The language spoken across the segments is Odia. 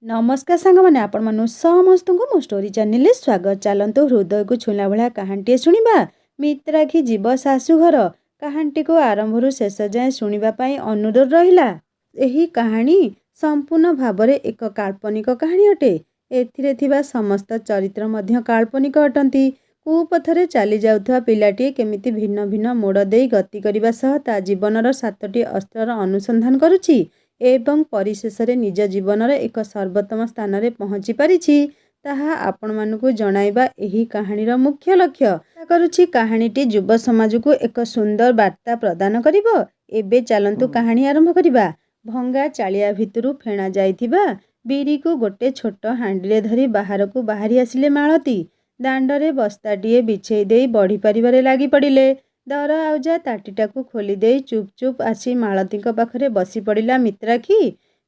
नमस्कार सांग मैंने आपण मानु समस्त को मो स्टोरी चैनल स्वागत। चलतु हृदय को छुला भाया कहानी शुणा मित्राखी जीव शाशुघर कहानी को आरंभ शेष जाए शुणापी अनुरोध रहा। यही कहानी संपूर्ण भाव एक काल्पनिक कहानी अटे। एथिरे समस्त चरित्र मध्य काल्पनिक अटंती। कुपथरे चली जाउथवा पिलाटी केमिति भिन्न भिन्न मोड़ दे गति करने सह ता जीवनर 7टी अस्त्रर अनुसंधान करुछि एवं परिशेष निज जीवनर एक सर्वोत्तम स्थान रे पहुँची पारिछि ताहा आपण मानकु जणाइबा एही कहानीर मुख्य लक्ष्य। आशा करुछि कहानीटी युव समाज को एक सुंदर वार्ता प्रदान करिबो। एबे चलंतु कहानी आरंभ करिबा। भंगा चालिया भितरु फेणा जाइथिबा बीरी को गोटे छोट हांडी धरी बाहर को बाहरी आसिले मालती। दांडरे बस्ताटीए बिछेई देई बढ़ी पारिबारे लागि पड़िले। दर आउजा ताटीटाकू खोली देई चुप चुप आसी मालती पाखरे बसी पड़िला मित्राखी।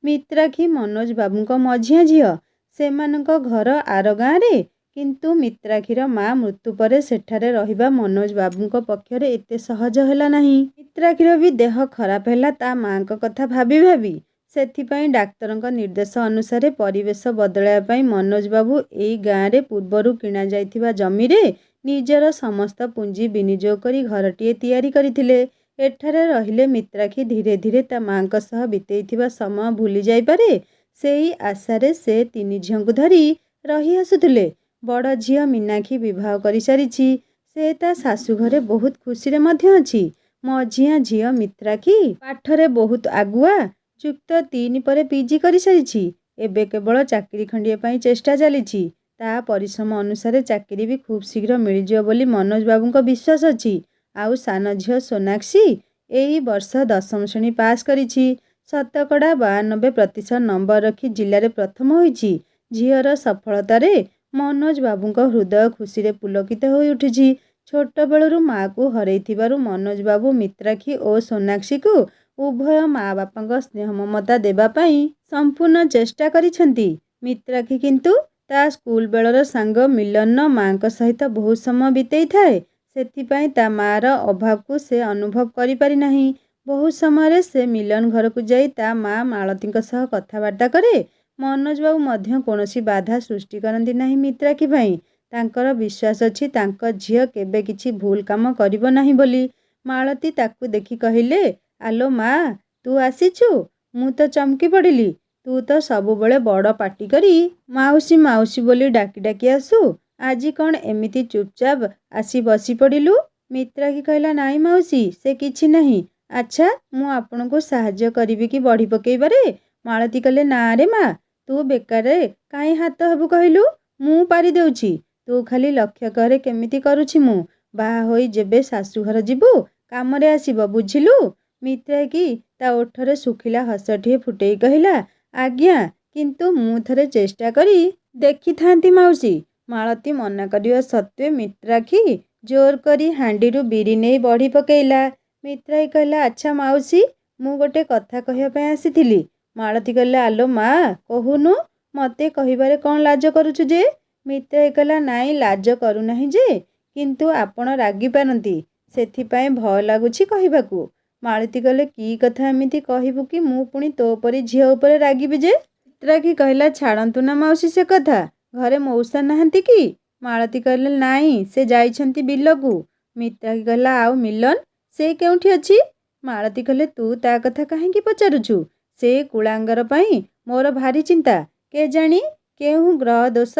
मित्राखी मनोज बाबूंको मझिया झियो। सेमानंक घर आर गाँ रे, किंतु मित्राखीर माँ मृत्यु परे सेठारे रहिबा मनोज बाबूंको पक्षरे एते सहज हैला नाही। मित्राखीर भी देह खराब हैला ता माँक कथा भाबी भाबी। सेथिपाई डाक्तरंक निर्देश अनुसार परिवेश बदलाया पाई मनोज बाबू एई गाँ रे पूर्वरु किणा जाइथिबा जमी रे निजर समस्त पुंजी विनियोग करी घरटीए तैयारी करथिले। एठारे रहिले मित्राखी धीरे धीरे ता माँक सह बितेइथिबा समय भूली जाई पारे सेई आशारे से तीन झियोंकु धरी रही आसुथिले। बड़ झियो मीनाक्षी विवाह करि सारिछि। से ता शाशु घरे बहुत खुशी रे मध्य अछि। मझिया झियो मित्राखी पाठरे बहुत आगुआ युक्त 3 परे पीजी करि सारिछि। एबे केवल चाकरी खंडिए पाई चेष्टा चलिछि। ता परिश्रम अनुसार चाकरी भी खूब शीघ्र मिलजियो बोली मनोज बाबूंको विश्वास अछि। आउ सान झियो सोनाक्षी एही वर्ष 10म श्रेणी पास करिछि। शतकड़ा 92% नंबर रखी जिले में प्रथम होइछि। झियर सफलतारे मनोज बाबूंको हृदय खुशी रे पुलकित होई उठिछि। छोट बेलरू माँ को हरैथिबारु मनोज बाबू मित्राखी और सोनाक्षी को उभय माँ बापांको स्नेह ममता देबा पाई संपूर्ण चेष्टा करिसेंती। मित्राखी किंतु ता स्कूल बेलर सांग मिलन माँ सहित बहुत समय बितेई थाए। सेथिपाई ता माँ र अभाव को से अनुभव करि पारि नाही। बहुत समय से मिलन घर को जाई ता माँ मालती सह कथबार्ता करे। मनोज बाबू मध्य कोनोसी बाधा सृष्टि करंती नाही मित्राखी भाई। तांकर विश्वास अछि तांको झियो केबे किछि भूल काम करिबो नाही बोली। मालती ताकू देखि कहिले, आलो माँ तू आसीछु? मु तो चमकी पड़िली। तू तो सबुबले बड़ पाटी करी माउसी माउसी बोली डाकी डाकी आसु। आजी कौन एमिति चुपचाप आसी बसी पड़िलु? मित्राखी कहला नाई माउसी से किछि नहीं। अच्छा मु आपन को साहाय्य करिबि कि बढ़ी पकेइबारे? मालती कहले ना रे माँ तू बेकारे काई हाथ हबु कहलु? मु पारी देउछि। तू खाली लक्ष्य करे केमिति करुछि मु। बाहा होई जेबे शाशुघर जिबु कामरे आसीबो बुझिलु? मित्राखी ता ओठरे सुखिला हसटिए फुटेई कहला आज्ञा किंतु मु थरे चेष्टा करी देखि थांती माउसी। मालती मना करिया सत्वे मित्राखी जोर करी हांडीरू बीरी नहीं बढ़ी पकेइला। मित्राई कहला अच्छा माउसी मु गोटे कथा कहिया पे आसीथिली। मालती कहला आलो माँ कहूनु मते कहिबारे कौन लाज करुछु जे? मित्राई कहला नाई लाज करू नाही जे किंतु आपण रागी पारंती सेथिपाई भय लागुछि कहिबाकू। मालती कहले की कथा एमिति कहिबु कि मु पुणी तो परी झियो उपरे रागिबि जे? मित्राखी कहला छाड़ंतु ना माउसी से कथा घरे मौसा नाहंती कि? मालती कहले नाई से जाइछंती बिलकू। मित्राखी कहला आउ मिलन से केउठी अछि? मालती कहले तू ता कथा काहेकि पचारुछु? से कुलांगर पाई मोर भारी चिंता। के जानी केहू ग्रह दोष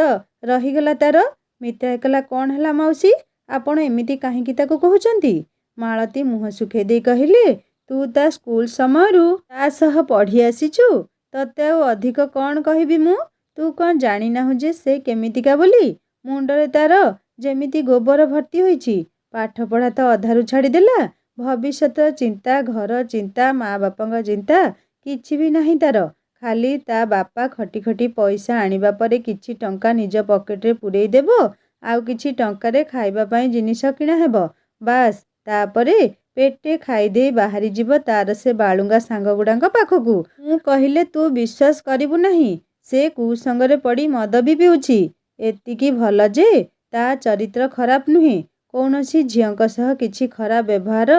रहीगला तार। मित्राखी कहला कौन हला माउसी आपण एमिति काहेकि ताको कहउचंती? मालती मुह सुखे दे कहले तू ता स्कूल समयरू ता सह पढ़ी आसीछु तते अधिक कौन कहबी मु? तू कौन जानी नाहु जे से केमितिका बोली? मुंडरे तार जेमिति गोबर भर्ती होइछि। पाठ पढ़ा तो अधारू छाड़ी देला। भविष्यत चिंता घर चिंता माँ बापा चिंता किछि भी नाही तार। खाली ता बापा खटी खटी पैसा आनिबा परे किछि टंका निज पकेट रे पुरेई देबो आउ किछि टंका रे खाइबा पई जिनिस किणा हेबो बास। तापरे पेटे खाई दे बाहरी जीव तार से बालुंगा सांग गुड़ांक पाखकू। मु कहिले तू विश्वास करिबु नाही। से कुसंगरे पड़ी मद भी पिउछि। एतिकी भल जे ता चरित्र खराब नुहे। कौनसी झियोंक सह किछि खराब व्यवहार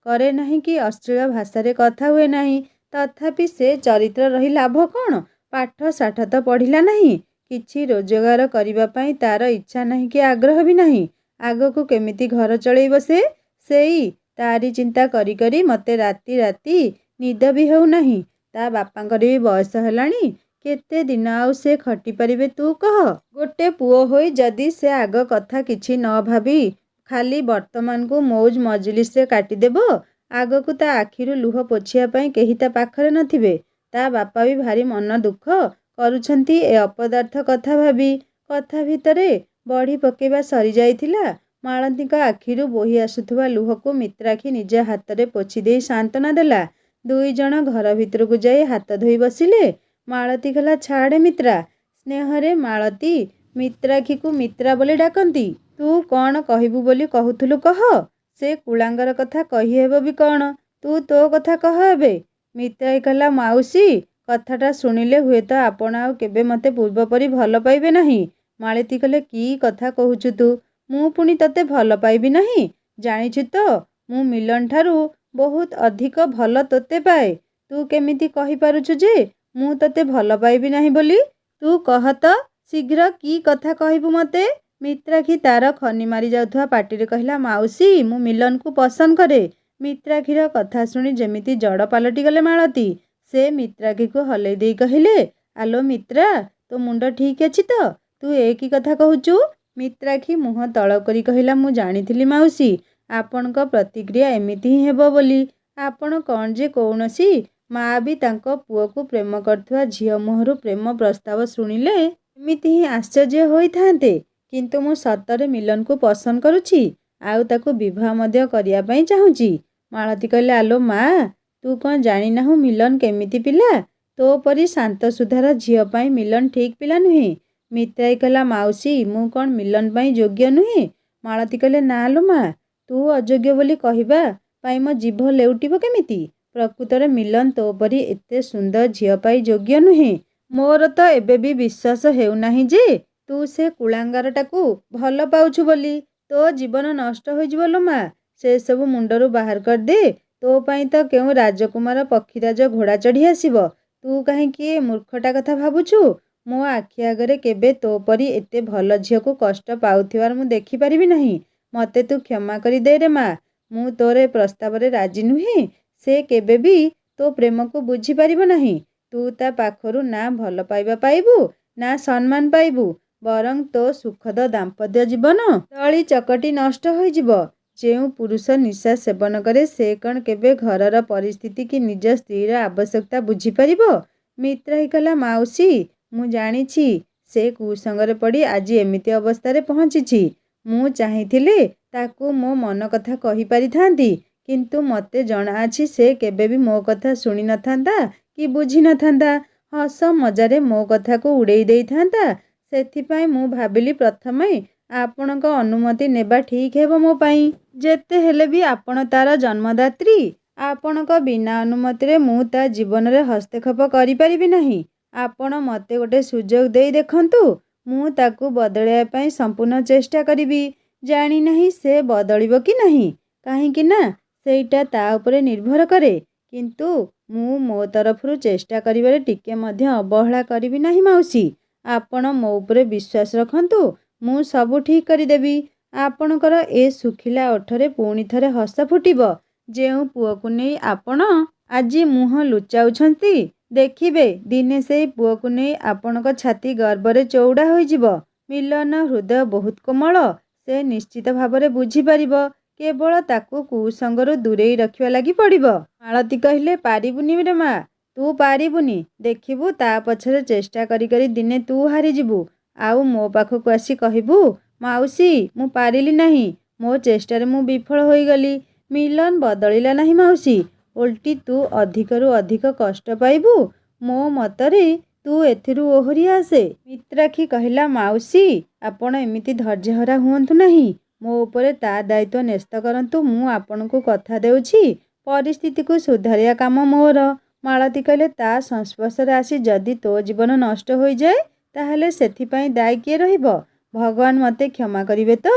करे नाही कि अश्लील भाषा रे कथा हुए नाही। तथापि से चरित्र रही लाभ कौन? ପାଠ ଶାଠ ତ ପଢ଼ିଲା ନାହିଁ, କିଛି ରୋଜଗାର କରିବା ପାଇଁ ତା'ର ଇଚ୍ଛା ନାହିଁ କି ଆଗ୍ରହ ବି ନାହିଁ। ଆଗକୁ କେମିତି ଘର ଚଳେଇବ ସେ? ସେଇ ତାରି ଚିନ୍ତା କରି କରି ମୋତେ ରାତି ରାତି ନିଦ ବି ହେଉନାହିଁ। ତା ବାପାଙ୍କର ବି ବୟସ ହେଲାଣି, କେତେ ଦିନ ଆଉ ସେ ଖଟି ପାରିବେ ତୁ କହ? ଗୋଟେ ପୁଅ ହୋଇ ଯଦି ସେ ଆଗ କଥା କିଛି ନ ଭାବି ଖାଲି ବର୍ତ୍ତମାନକୁ ମୌଜ ମଜଲିସରେ କାଟିଦେବ, ଆଗକୁ ତା ଆଖିରୁ ଲୁହ ପୋଛିବା ପାଇଁ କେହି ତା ପାଖରେ ନଥିବେ। ତା ବାପା ବି ଭାରି ମନ ଦୁଃଖ କରୁଛନ୍ତି ଏ ଅପଦାର୍ଥ କଥା ଭାବି। କଥା ଭିତରେ ବଢ଼ି ପକେଇବା ସରିଯାଇଥିଲା। ମାଳତୀଙ୍କ ଆଖିରୁ ବୋହି ଆସୁଥିବା ଲୁହକୁ ମିତ୍ରାକ୍ଷୀ ନିଜ ହାତରେ ପୋଛି ଦେଇ ସାନ୍ତ୍ୱନା ଦେଲା। ଦୁଇଜଣ ଘର ଭିତରକୁ ଯାଇ ହାତ ଧୋଇ ବସିଲେ। ମାଳତୀ କହିଲା, ଛାଡ଼େ ମିତ୍ରା। ସ୍ନେହରେ ମାଳତୀ ମିତ୍ରାକ୍ଷୀକୁ ମିତ୍ରା ବୋଲି ଡାକନ୍ତି। ତୁ କ'ଣ କହିବୁ ବୋଲି କହୁଥିଲୁ କହ। ସେ କୁଳାଙ୍ଗର କଥା କହିହେବ ବି କ'ଣ? ତୁ ତୋ କଥା କହ ଏବେ। ମିତ୍ରାକ୍ଷୀ କହିଲା, ମାଉସୀ, କଥାଟା ଶୁଣିଲେ ହୁଏତ ଆପଣ ଆଉ କେବେ ମୋତେ ପୂର୍ବ ପରି ଭଲ ପାଇବେ ନାହିଁ। ମାଳତୀ କହିଲେ, କି କଥା କହୁଛୁ ତୁ? ମୁଁ ପୁଣି ତତେ ଭଲ ପାଇବି ନାହିଁ? ଜାଣିଛୁ ତ ମୁଁ ମିଲନଠାରୁ ବହୁତ ଅଧିକ ଭଲ ତୋତେ ପାଏ। ତୁ କେମିତି କହିପାରୁଛୁ ଯେ ମୁଁ ତତେ ଭଲ ପାଇବି ନାହିଁ ବୋଲି? ତୁ କହ ତ ଶୀଘ୍ର, କି କଥା କହିବୁ ମୋତେ? ମିତ୍ରାକ୍ଷୀ ତା'ର ଖନି ମାରି ଯାଉଥିବା ପାଟିରେ କହିଲା, ମାଉସୀ, ମୁଁ ମିଲନକୁ ପସନ୍ଦ କରେ। ମିତ୍ରାକ୍ଷୀର କଥା ଶୁଣି ଯେମିତି ଜଡ଼ ପାଲଟିଗଲେ ମାଳତୀ। ସେ ମିତ୍ରାକ୍ଷୀକୁ ହଲେଇ ଦେଇ କହିଲେ, ଆଲୋ ମିତ୍ରା, ତୋ ମୁଣ୍ଡ ଠିକ୍ ଅଛି ତ? ତୁ ଏ କି କଥା କହୁଛୁ? ମିତ୍ରାକ୍ଷୀ ମୁହଁ ତଳ କରି କହିଲା, ମୁଁ ଜାଣିଥିଲି ମାଉସୀ, ଆପଣଙ୍କ ପ୍ରତିକ୍ରିୟା ଏମିତି ହିଁ ହେବ ବୋଲି। ଆପଣ କ'ଣ ଯେ କୌଣସି ମା' ବି ତାଙ୍କ ପୁଅକୁ ପ୍ରେମ କରୁଥିବା ଝିଅ ମୁହଁରୁ ପ୍ରେମ ପ୍ରସ୍ତାବ ଶୁଣିଲେ ଏମିତି ହିଁ ଆଶ୍ଚର୍ଯ୍ୟ ହୋଇଥାନ୍ତେ। କିନ୍ତୁ ମୁଁ ସତରେ ମିଲନକୁ ପସନ୍ଦ କରୁଛି, ଆଉ ତାକୁ ବିବାହ ମଧ୍ୟ କରିବା ପାଇଁ ଚାହୁଁଛି। ମାଳତୀ କହିଲେ, ଆଲୋ ମା', ତୁ କ'ଣ ଜାଣିନାହୁଁ ମିଲନ କେମିତି ପିଲା? ତୋ ପରି ଶାନ୍ତ ସୁଧାର ଝିଅ ପାଇଁ ମିଲନ ଠିକ୍ ପିଲା ନୁହେଁ। ମିତ୍ରାକ୍ଷୀ କହିଲା, ମାଉସୀ, ମୁଁ କ'ଣ ମିଲନ ପାଇଁ ଯୋଗ୍ୟ ନୁହେଁ? ମାଳତୀ କହିଲେ, ନା ଲୋ ମା', ତୁ ଅଯୋଗ୍ୟ ବୋଲି କହିବା ପାଇଁ ମୋ ଜିଭ ଲେଉଟିବ କେମିତି? ପ୍ରକୃତରେ ମିଲନ ତୋ ପରି ଏତେ ସୁନ୍ଦର ଝିଅ ପାଇଁ ଯୋଗ୍ୟ ନୁହେଁ। ମୋର ତ ଏବେ ବି ବିଶ୍ୱାସ ହେଉନାହିଁ ଯେ ତୁ ସେ କୁଳାଙ୍ଗାରଟାକୁ ଭଲ ପାଉଛୁ ବୋଲି। ତୋ ଜୀବନ ନଷ୍ଟ ହୋଇଯିବ ଲୋ ମା'। ସେସବୁ ମୁଣ୍ଡରୁ ବାହାର କରିଦେ। ତୋ ପାଇଁ ତ କେଉଁ ରାଜକୁମାର ପକ୍ଷୀରାଜ ଘୋଡ଼ା ଚଢ଼ି ଆସିବ। ତୁ କାହିଁକି ଏ ମୂର୍ଖଟା କଥା ଭାବୁଛୁ? ମୋ ଆଖି ଆଗରେ କେବେ ତୋ ପରି ଏତେ ଭଲ ଝିଅକୁ କଷ୍ଟ ପାଉଥିବାର ମୁଁ ଦେଖିପାରିବି ନାହିଁ। ମୋତେ ତୁ କ୍ଷମା କରିଦେ ରେ ମା'। ମୁଁ ତୋର ଏ ପ୍ରସ୍ତାବରେ ରାଜି ନୁହେଁ। ସେ କେବେ ବି ତୋ ପ୍ରେମକୁ ବୁଝିପାରିବ ନାହିଁ। ତୁ ତା ପାଖରୁ ନା ଭଲ ପାଇବା ପାଇବୁ, ନା ସମ୍ମାନ ପାଇବୁ, ବରଂ ତୋ ସୁଖଦ ଦାମ୍ପତ୍ୟ ଜୀବନ ଦଳି ଚକଟି ନଷ୍ଟ ହୋଇଯିବ। ଯେଉଁ ପୁରୁଷ ନିଶା ସେବନ କରେ ସେ କ'ଣ କେବେ ଘରର ପରିସ୍ଥିତି କି ନିଜ ସ୍ତ୍ରୀର ଆବଶ୍ୟକତା ବୁଝିପାରିବ? ମିତ୍ରାକ୍ଷୀ କହିଲା, ମାଉସୀ, ମୁଁ ଜାଣିଛି ସେ କୁସଙ୍ଗରେ ପଡ଼ି ଆଜି ଏମିତି ଅବସ୍ଥାରେ ପହଞ୍ଚିଛି। ମୁଁ ଚାହିଁଥିଲେ ତାକୁ ମୋ ମନ କଥା କହିପାରିଥାନ୍ତି, କିନ୍ତୁ ମୋତେ ଜଣାଅଛି ସେ କେବେ ବି ମୋ କଥା ଶୁଣି ନଥାନ୍ତା କି ବୁଝି ନଥାନ୍ତା। ହସ ମଜାରେ ମୋ କଥାକୁ ଉଡ଼େଇ ଦେଇଥାନ୍ତା। ସେଥିପାଇଁ ମୁଁ ଭାବିଲି ପ୍ରଥମେ ଆପଣଙ୍କ ଅନୁମତି ନେବା ଠିକ୍ ହେବ ମୋ ପାଇଁ। ଯେତେ ହେଲେ ବି ଆପଣ ତା'ର ଜନ୍ମଦାତ୍ରୀ। ଆପଣଙ୍କ ବିନା ଅନୁମତିରେ ମୁଁ ତା ଜୀବନରେ ହସ୍ତକ୍ଷେପ କରିପାରିବି ନାହିଁ। ଆପଣ ମୋତେ ଗୋଟେ ସୁଯୋଗ ଦେଇ ଦେଖନ୍ତୁ। ମୁଁ ତାକୁ ବଦଳାଇବା ପାଇଁ ସମ୍ପୂର୍ଣ୍ଣ ଚେଷ୍ଟା କରିବି। ଜାଣିନାହିଁ ସେ ବଦଳିବ କି ନାହିଁ, କାହିଁକି ନା ସେଇଟା ତା ଉପରେ ନିର୍ଭର କରେ। କିନ୍ତୁ ମୁଁ ମୋ ତରଫରୁ ଚେଷ୍ଟା କରିବାରେ ଟିକେ ମଧ୍ୟ ଅବହେଳା କରିବି ନାହିଁ ମାଉସୀ। ଆପଣ ମୋ ଉପରେ ବିଶ୍ୱାସ ରଖନ୍ତୁ। ମୁଁ ସବୁ ଠିକ୍ କରିଦେବି। ଆପଣଙ୍କର ଏ ଶୁଖିଲା ଓଠରେ ପୁଣି ଥରେ ହସ ଫୁଟିବ। ଯେଉଁ ପୁଅକୁ ନେଇ ଆପଣ ଆଜି ମୁହଁ ଲୁଚାଉଛନ୍ତି, ଦେଖିବେ ଦିନେ ସେଇ ପୁଅକୁ ନେଇ ଆପଣଙ୍କ ଛାତି ଗର୍ବରେ ଚଉଡ଼ା ହୋଇଯିବ। ମିଲନ ହୃଦୟ ବହୁତ କୋମଳ। ସେ ନିଶ୍ଚିତ ଭାବରେ ବୁଝିପାରିବ। କେବଳ ତାକୁ କୁସଙ୍ଗରୁ ଦୂରେଇ ରଖିବା ଲାଗି ପଡ଼ିବ। ମାଳତୀ କହିଲେ, ପାରିବୁନି ରେ ମା', ତୁ ପାରିବୁନି। ଦେଖିବୁ ତା ପଛରେ ଚେଷ୍ଟା କରି କରି ଦିନେ ତୁ ହାରିଯିବୁ। ଆଉ ମୋ ପାଖକୁ ଆସି କହିବୁ, ମାଉସୀ, ମୁଁ ପାରିଲି ନାହିଁ, ମୋ ଚେଷ୍ଟାରେ ମୁଁ ବିଫଳ ହୋଇଗଲି। ମିଲନ ବଦଳିଲା ନାହିଁ ମାଉସୀ, ଓଲଟି ତୁ ଅଧିକରୁ ଅଧିକ କଷ୍ଟ ପାଇବୁ। ମୋ ମତରେ ତୁ ଏଥିରୁ ଓହରି ଆସେ। ମିତ୍ରାକ୍ଷୀ କହିଲା, ମାଉସୀ, ଆପଣ ଏମିତି ଧୈର୍ଯ୍ୟହରା ହୁଅନ୍ତୁ ନାହିଁ। ମୋ ଉପରେ ତା ଦାୟିତ୍ୱ ନ୍ୟସ୍ତ କରନ୍ତୁ। ମୁଁ ଆପଣଙ୍କୁ କଥା ଦେଉଛି, ପରିସ୍ଥିତିକୁ ସୁଧାରିବା କାମ ମୋର। ମାଳତୀ କହିଲେ, ତା ସଂସ୍ପର୍ଶରେ ଆସି ଯଦି ତୋ ଜୀବନ ନଷ୍ଟ ହୋଇଯାଏ, ତାହେଲେ ସେଥିପାଇଁ ଦାୟୀ କିଏ ରହିବ? ଭଗବାନ ମୋତେ କ୍ଷମା କରିବେ ତ?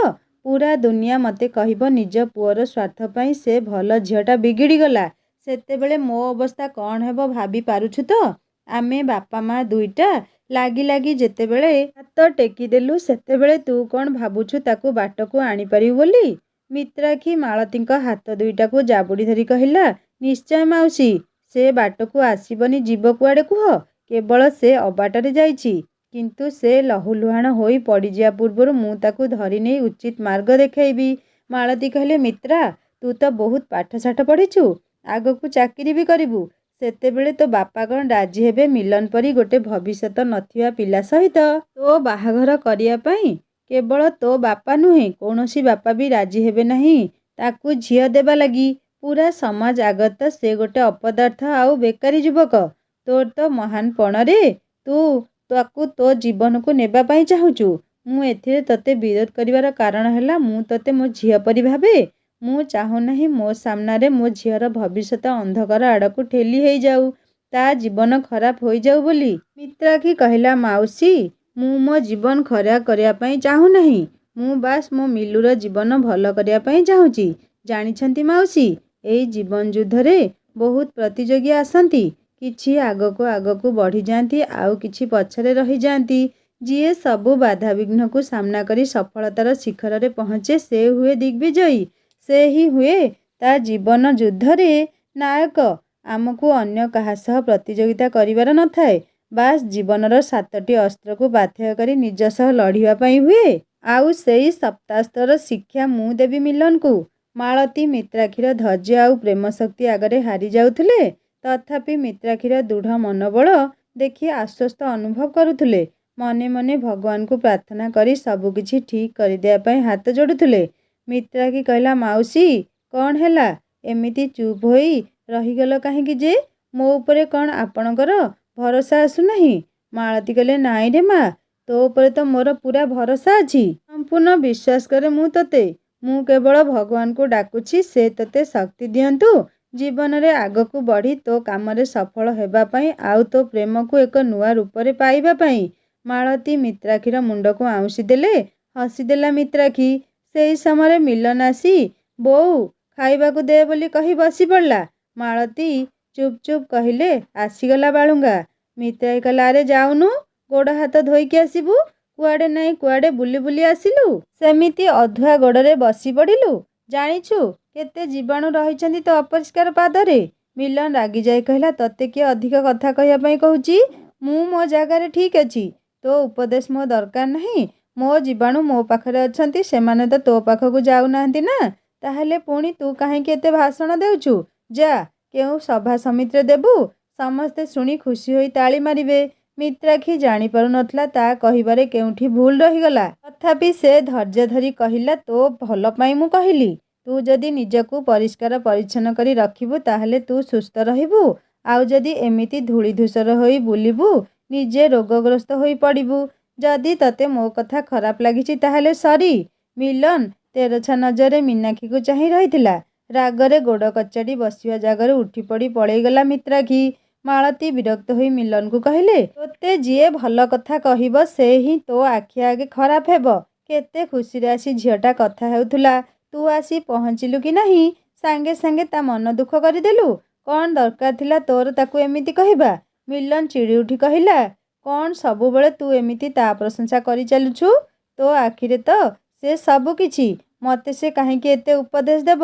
ପୁରା ଦୁନିଆ ମୋତେ କହିବ ନିଜ ପୁଅର ସ୍ୱାର୍ଥ ପାଇଁ ସେ ଭଲ ଝିଅଟା ବିଗିଡ଼ିଗଲା। ସେତେବେଳେ ମୋ ଅବସ୍ଥା କ'ଣ ହେବ ଭାବି ପାରୁଛୁ ତ? ଆମେ ବାପା ମା ଦୁଇଟା ଲାଗି ଲାଗି ଯେତେବେଳେ ହାତ ଟେକିଦେଲୁ ସେତେବେଳେ ତୁ କ'ଣ ଭାବୁଛୁ ତାକୁ ବାଟକୁ ଆଣିପାରିବୁ ବୋଲି? ମିତ୍ରାକ୍ଷୀ ମାଳତୀଙ୍କ ହାତ ଦୁଇଟାକୁ ଜାବୁଡ଼ି ଧରି କହିଲା, ନିଶ୍ଚୟ ମାଉସୀ, ସେ ବାଟକୁ ଆସିବନି, ଯିବ କୁଆଡ଼େ କୁହ? କେବଳ ସେ ଅବାଟରେ ଯାଇଛି। କିନ୍ତୁ ସେ ଲହୁଲୁହାଣ ହୋଇ ପଡ଼ିଯିବା ପୂର୍ବରୁ ମୁଁ ତାକୁ ଧରି ନେଇ ଉଚିତ ମାର୍ଗ ଦେଖାଇବି। ମାଳତୀ କହିଲେ, ମିତ୍ରା, ତୁ ତ ବହୁତ ପାଠଶାଠ ପଢ଼ିଛୁ, ଆଗକୁ ଚାକିରି ବି କରିବୁ। ସେତେବେଳେ ତୋ ବାପା କ'ଣ ରାଜି ହେବେ ମିଲନ ପରି ଗୋଟେ ଭବିଷ୍ୟତ ନଥିବା ପିଲା ସହିତ ତୋ ବାହାଘର କରିବା ପାଇଁ? କେବଳ ତୋ ବାପା ନୁହେଁ, କୌଣସି ବାପା ବି ରାଜି ହେବେ ନାହିଁ ତାକୁ ଝିଅ ଦେବା ଲାଗି। ପୁରା ସମାଜ ଆଗରେ ତ ସେ ଗୋଟେ ଅପଦାର୍ଥ ଆଉ ବେକାରୀ ଯୁବକ। ତୋର ତ ମହାନପଣରେ ତୁ ତାକୁ ତୋ ଜୀବନକୁ ନେବା ପାଇଁ ଚାହୁଁଛୁ। ମୁଁ ଏଥିରେ ତୋତେ ବିରୋଧ କରିବାର କାରଣ ହେଲା ମୁଁ ତୋତେ ମୋ ଝିଅ ପରି ଭାବେ। ମୁଁ ଚାହୁଁନାହିଁ ମୋ ସାମ୍ନାରେ ମୋ ଝିଅର ଭବିଷ୍ୟତ ଅନ୍ଧକାର ଆଡ଼କୁ ଠେଲି ହେଇଯାଉ, ତା ଜୀବନ ଖରାପ ହୋଇଯାଉ ବୋଲି। ମିତ୍ରାକ୍ଷୀ କହିଲା, ମାଉସୀ, ମୁଁ ମୋ ଜୀବନ ଖରାପ କରିବା ପାଇଁ ଚାହୁଁନାହିଁ। ମୁଁ ବାସ୍ ମୋ ମିଲୁର ଜୀବନ ଭଲ କରିବା ପାଇଁ ଚାହୁଁଛି। ଜାଣିଛନ୍ତି ମାଉସୀ, ଏଇ ଜୀବନ ଯୁଦ୍ଧରେ ବହୁତ ପ୍ରତିଯୋଗୀ ଆସନ୍ତି। କିଛି ଆଗକୁ ଆଗକୁ ବଢ଼ିଯାଆନ୍ତି, ଆଉ କିଛି ପଛରେ ରହିଯାଆନ୍ତି। ଯିଏ ସବୁ ବାଧାବିଘ୍ନକୁ ସାମ୍ନା କରି ସଫଳତାର ଶିଖରରେ ପହଞ୍ଚେ ସେ ହୁଏ ଦିଗ୍ବିଜୟୀ। ସେ ହିଁ ହୁଏ ତା ଜୀବନ ଯୁଦ୍ଧରେ ନାୟକ। ଆମକୁ ଅନ୍ୟ କାହା ସହ ପ୍ରତିଯୋଗିତା କରିବାର ନଥାଏ। ବାସ୍ ଜୀବନର 7ଟି ଅସ୍ତ୍ରକୁ ପାଥେୟ କରି ନିଜ ସହ ଲଢ଼ିବା ପାଇଁ ହୁଏ। ଆଉ ସେଇ ସପ୍ତାସ୍ତ୍ରର ଶିକ୍ଷା ମୁଁ ଦେବି ମିଲନକୁ। ମାଳତୀ ମିତ୍ରାକ୍ଷୀର ଧୈର୍ଯ୍ୟ ଆଉ ପ୍ରେମ ଶକ୍ତି ଆଗରେ ହାରି ଯାଉଥିଲେ। ତଥାପି ମିତ୍ରାକ୍ଷୀର ଦୃଢ଼ ମନୋବଳ ଦେଖି ଆଶ୍ୱସ୍ତ ଅନୁଭବ କରୁଥିଲେ। ମନେ ମନେ ଭଗବାନଙ୍କୁ ପ୍ରାର୍ଥନା କରି ସବୁକିଛି ଠିକ୍ କରିଦେବା ପାଇଁ ହାତ ଯୋଡ଼ୁଥିଲେ। ମିତ୍ରାକ୍ଷୀ କହିଲା, ମାଉସୀ, କ'ଣ ହେଲା? ଏମିତି ଚୁପ୍ ହୋଇ ରହିଗଲ କାହିଁକି ଯେ? ମୋ ଉପରେ କ'ଣ ଆପଣଙ୍କର ଭରସା ଆସୁନାହିଁ? ମାଳତୀ କହିଲେ, ନାଇଁ ରେ ମା, ତୋ ଉପରେ ତ ମୋର ପୁରା ଭରସା ଅଛି। ସମ୍ପୂର୍ଣ୍ଣ ବିଶ୍ୱାସ କରେ ମୁଁ ତୋତେ। ମୁଁ କେବଳ ଭଗବାନଙ୍କୁ ଡାକୁଛି ସେ ତୋତେ ଶକ୍ତି ଦିଅନ୍ତୁ ଜୀବନରେ ଆଗକୁ ବଢ଼ି ତୋ କାମରେ ସଫଳ ହେବା ପାଇଁ ଆଉ ତୋ ପ୍ରେମକୁ ଏକ ନୂଆ ରୂପରେ ପାଇବା ପାଇଁ। ମାଳତୀ ମିତ୍ରାକ୍ଷୀର ମୁଣ୍ଡକୁ ଆଉଁସି ଦେଲେ। ହସିଦେଲା ମିତ୍ରାକ୍ଷୀ। ସେହି ସମୟରେ ମିଲନ ଆସି ବୋଉ ଖାଇବାକୁ ଦେ ବୋଲି କହି ବସି ପଡ଼ିଲା। ମାଳତୀ ଚୁପ୍ ଚୁପ୍ କହିଲେ, ଆସିଗଲା ବାଳୁଙ୍ଗା। ମିତ୍ରାକ୍ଷୀ କହିଲା, ଆରେ ଯାଉନୁ, ଗୋଡ଼ ହାତ ଧୋଇକି ଆସିବୁ। କୁଆଡ଼େ ନାଇଁ କୁଆଡ଼େ ବୁଲି ବୁଲି ଆସିଲୁ, ସେମିତି ଅଧୁଆ ଗୋଡ଼ରେ ବସି ପଡ଼ିଲୁ। ଜାଣିଛୁ କେତେ ଜୀବାଣୁ ରହିଛନ୍ତି ତୋ ଅପରିଷ୍କାର ପାଦରେ? ମିଲନ ରାଗିଯାଇ କହିଲା, ତୋତେ କିଏ ଅଧିକ କଥା କହିବା ପାଇଁ କହୁଛି? ମୁଁ ମୋ ଜାଗାରେ ଠିକ୍ ଅଛି। ତୋ ଉପଦେଶ ମୋ ଦରକାର ନାହିଁ। ମୋ ଜୀବାଣୁ ମୋ ପାଖରେ ଅଛନ୍ତି, ସେମାନେ ତ ତୋ ପାଖକୁ ଯାଉନାହାନ୍ତି ନା। ତାହେଲେ ପୁଣି ତୁ କାହିଁକି ଏତେ ଭାଷଣ ଦେଉଛୁ? ଯା, କେଉଁ ସଭା ସମିତିରେ ଦେବୁ, ସମସ୍ତେ ଶୁଣି ଖୁସି ହୋଇ ତାଳି ମାରିବେ। ମିତ୍ରାକ୍ଷୀ ଜାଣିପାରୁନଥିଲା ତା କହିବାରେ କେଉଁଠି ଭୁଲ ରହିଗଲା। ତଥାପି ସେ ଧୈର୍ଯ୍ୟ ଧରି କହିଲା, ତୋ ଭଲ ପାଇଁ ମୁଁ କହିଲି। ତୁ ଯଦି ନିଜକୁ ପରିଷ୍କାର ପରିଚ୍ଛନ୍ନ କରି ରଖିବୁ ତାହେଲେ ତୁ ସୁସ୍ଥ ରହିବୁ। ଆଉ ଯଦି ଏମିତି ଧୂଳିଧୂସର ହୋଇ ବୁଲିବୁ ନିଜେ ରୋଗଗ୍ରସ୍ତ ହୋଇ ପଡ଼ିବୁ। ଯଦି ତୋତେ ମୋ କଥା ଖରାପ ଲାଗିଛି ତାହେଲେ ସରି। ମିଲନ ତେରଛା ନଜରରେ ମୀନାକ୍ଷୀକୁ ଚାହିଁ ରହିଥିଲା। ରାଗରେ ଗୋଡ଼ କଚାଡ଼ି ବସିବା ଜାଗାରୁ ଉଠିପଡ଼ି ପଳେଇଗଲା ମିତ୍ରାକ୍ଷୀ। ମାଳତୀ ବିରକ୍ତ ହୋଇ ମିଲନକୁ କହିଲେ, ତୋତେ ଯିଏ ଭଲ କଥା କହିବ ସେ ହିଁ ତୋ ଆଖି ଆଗେ ଖରାପ ହେବ। କେତେ ଖୁସିରେ ଆସି ଝିଅଟା କଥା ହେଉଥିଲା, ତୁ ଆସି ପହଞ୍ଚିଲୁ କି ନାହିଁ ସାଙ୍ଗେ ସାଙ୍ଗେ ତା ମନ ଦୁଃଖ କରିଦେଲୁ। କ'ଣ ଦରକାର ଥିଲା ତୋର ତାକୁ ଏମିତି କହିବା? ମିଲନ ଚିଡ଼ି ଉଠି କହିଲା, କ'ଣ ସବୁବେଳେ ତୁ ଏମିତି ତା ପ୍ରଶଂସା କରି ଚାଲୁଛୁ? ତୋ ଆଖିରେ ତ ସେ ସବୁ କିଛି। ମୋତେ ସେ କାହିଁକି ଏତେ ଉପଦେଶ ଦେବ?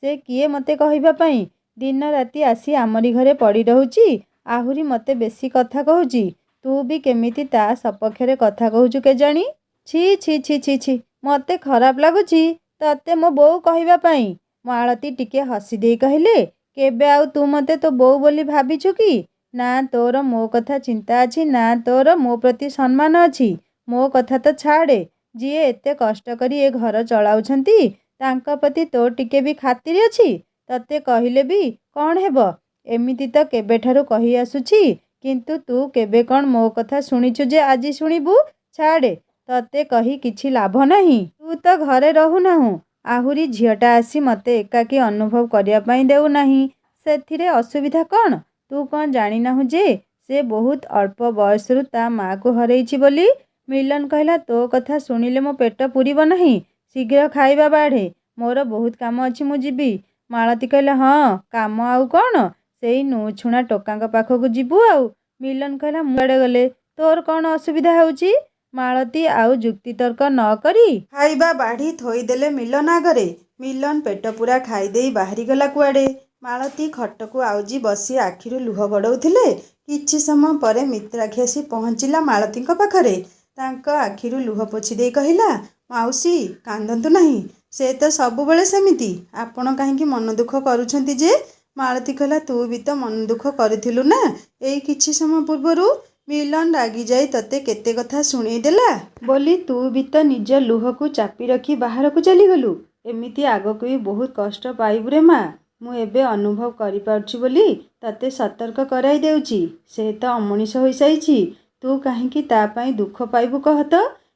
ସେ କିଏ ମୋତେ କହିବା ପାଇଁ? ଦିନ ରାତି ଆସି ଆମରି ଘରେ ପଡ଼ି ରହୁଛି, ଆହୁରି ମୋତେ ବେଶୀ କଥା କହୁଛି। ତୁ ବି କେମିତି ତା ସପକ୍ଷରେ କଥା କହୁଛୁ କେଜାଣି? ଛି ଛି ଛି ଛି ଛି, ମୋତେ ଖରାପ ଲାଗୁଛି ତତେ ମୋ ବୋଉ କହିବା ପାଇଁ। ମାଳତୀ ଟିକେ ହସିଦେଇ କହିଲେ, କେବେ ଆଉ ତୁ ମୋତେ ତୋ ବୋଉ ବୋଲି ଭାବିଛୁ କି? ନା ତୋର ମୋ କଥା ଚିନ୍ତା ଅଛି, ନା ତୋର ମୋ ପ୍ରତି ସମ୍ମାନ ଅଛି। ମୋ କଥା ତ ଛାଡ଼େ, ଯିଏ ଏତେ କଷ୍ଟ କରି ଏ ଘର ଚଳାଉଛନ୍ତି ତାଙ୍କ ପ୍ରତି ତୋର ଟିକେ ବି ଖାତିର ଅଛି? ତତେ କହିଲେ ବି କ'ଣ ହେବ? ଏମିତି ତ କେବେଠାରୁ କହି ଆସୁଛି, କିନ୍ତୁ ତୁ କେବେ କ'ଣ ମୋ କଥା ଶୁଣିଛୁ ଯେ ଆଜି ଶୁଣିବୁ? ଛାଡ଼େ, ତତେ କହି କିଛି ଲାଭ ନାହିଁ। ତୁ ତ ଘରେ ରହୁନାହୁଁ, ଆହୁରି ଝିଅଟା ଆସି ମୋତେ ଏକାକୀ ଅନୁଭବ କରିବା ପାଇଁ ଦେଉନାହିଁ। ସେଥିରେ ଅସୁବିଧା କ'ଣ? ତୁ କ'ଣ ଜାଣିନାହୁଁ ଯେ ସେ ବହୁତ ଅଳ୍ପ ବୟସରୁ ତା ମାଆକୁ ହରେଇଛି ବୋଲି? ମିଲନ କହିଲା, ତୋ କଥା ଶୁଣିଲେ ମୋ ପେଟ ପୂରିବ ନାହିଁ। ଶୀଘ୍ର ଖାଇବା ବାଢ଼େ, ମୋର ବହୁତ କାମ ଅଛି, ମୁଁ ଯିବି। ମାଳତୀ କହିଲା, ହଁ, କାମ ଆଉ କ'ଣ? ସେଇ ନୁଛୁଣା ଟୋକାଙ୍କ ପାଖକୁ ଯିବୁ ଆଉ। ମିଲନ କହିଲା ମୁଁ ଆଡ଼େ ଗଲେ ତୋର କ'ଣ ଅସୁବିଧା ହେଉଛି? ମାଳତୀ ଆଉ ଯୁକ୍ତିତର୍କ ନ କରି ଖାଇବା ବାଢ଼ି ଥୋଇଦେଲେ ମିଲନ ଆଗରେ। ମିଲନ ପେଟ ପୂରା ଖାଇଦେଇ ବାହାରିଗଲା କୁଆଡ଼େ। ମାଳତୀ ଖଟକୁ ଆଉଜି ବସି ଆଖିରୁ ଲୁହ ଗଡ଼ଉଥିଲେ। କିଛି ସମୟ ପରେ ମିତ୍ରାକ୍ଷୀ ଆସି ପହଞ୍ଚିଲା ମାଳତୀଙ୍କ ପାଖରେ। ତାଙ୍କ ଆଖିରୁ ଲୁହ ପୋଛି ଦେଇ କହିଲା, ମାଉସୀ କାନ୍ଦନ୍ତୁ ନାହିଁ, ସେ ତ ସବୁବେଳେ ସେମିତି। ଆପଣ କାହିଁକି ମନ ଦୁଃଖ କରୁଛନ୍ତି ଯେ? ମାଳତୀ କହିଲା, ତୁ ବି ତ ମନ ଦୁଃଖ କରିଥିଲୁ ନା ଏଇ କିଛି ସମୟ ପୂର୍ବରୁ। ମିଲନ ରାଗିଯାଇ ତତେ କେତେ କଥା ଶୁଣେଇ ଦେଲା ବୋଲି ତୁ ବି ତ ନିଜ ଲୁହକୁ ଚାପି ରଖି ବାହାରକୁ ଚାଲିଗଲୁ। ଏମିତି ଆଗକୁ ବି ବହୁତ କଷ୍ଟ ପାଇବୁ ରେ ମା। ମୁଁ ଏବେ ଅନୁଭବ କରିପାରୁଛି ବୋଲି ତତେ ସତର୍କ କରାଇ ଦେଉଛି। ସେ ତ ଅମଣିଷ ହୋଇସାରିଛି, ତୁ କାହିଁକି ତା ପାଇଁ ଦୁଃଖ ପାଇବୁ କହ ତ?